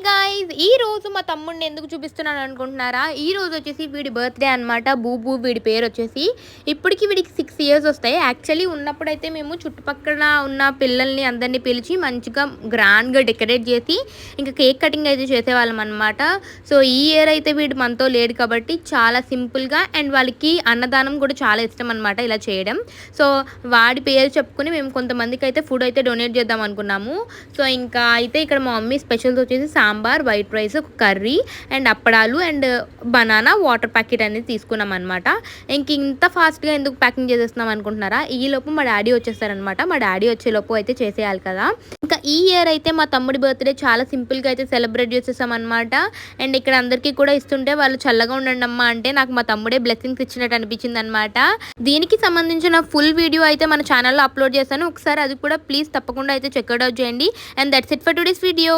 Guys ఈ రోజు మా తమ్ముడిని ఎందుకు చూపిస్తున్నాను అనుకుంటున్నారా? ఈ రోజు వచ్చేసి వీడి బర్త్డే అనమాట. బూబు వీడి పేరు వచ్చేసి. ఇప్పటికి వీడికి 6 ఇయర్స్ వస్తాయి. యాక్చువల్లీ ఉన్నప్పుడైతే మేము చుట్టుపక్కల ఉన్న పిల్లల్ని అందరినీ పిలిచి మంచిగా గ్రాండ్గా డెకరేట్ చేసి ఇంకా కేక్ కటింగ్ అయితే చేసేవాళ్ళం అనమాట. సో ఈ ఇయర్ అయితే వీడు మనతో లేడు కాబట్టి చాలా సింపుల్గా అండ్ వాళ్ళకి అన్నదానం కూడా చాలా ఇష్టం అనమాట ఇలా చేయడం. సో వాడి పేరు చెప్పుకుని మేము కొంతమందికి అయితే ఫుడ్ అయితే డొనేట్ చేద్దాం అనుకున్నాము. సో ఇంకా అయితే ఇక్కడ మా మమ్మీ స్పెషల్స్ వచ్చేసి సాంబార్, వైట్ రైస్, ఒక కర్రీ అండ్ అప్పడాలు అండ్ బనానా వాటర్ ప్యాకెట్ అనేది తీసుకున్నాం అనమాట. ఇంత ఫాస్ట్గా ఎందుకు ప్యాకింగ్ చేసేస్తున్నాం అనుకుంటున్నారా? ఈ లోపు మా డాడీ వచ్చేస్తారనమాట. మా డాడీ వచ్చేలోపు అయితే చేసేయాలి కదా. ఇంకా ఈ ఇయర్ అయితే మా తమ్ముడి బర్త్డే చాలా సింపుల్గా అయితే సెలబ్రేట్ చేసేసాం అనమాట. అండ్ ఇక్కడ అందరికీ కూడా ఇస్తుంటే వాళ్ళు చల్లగా ఉండండి అమ్మా అంటే నాకు మా తమ్ముడే బ్లెస్సింగ్స్ ఇచ్చినట్టు అనిపించింది అనమాట. దీనికి సంబంధించిన ఫుల్ వీడియో అయితే మన ఛానల్లో అప్లోడ్ చేశాను. ఒకసారి అది కూడా ప్లీజ్ తప్పకుండా అయితే చెక్అవుట్ చేయండి. And that's it for today's video.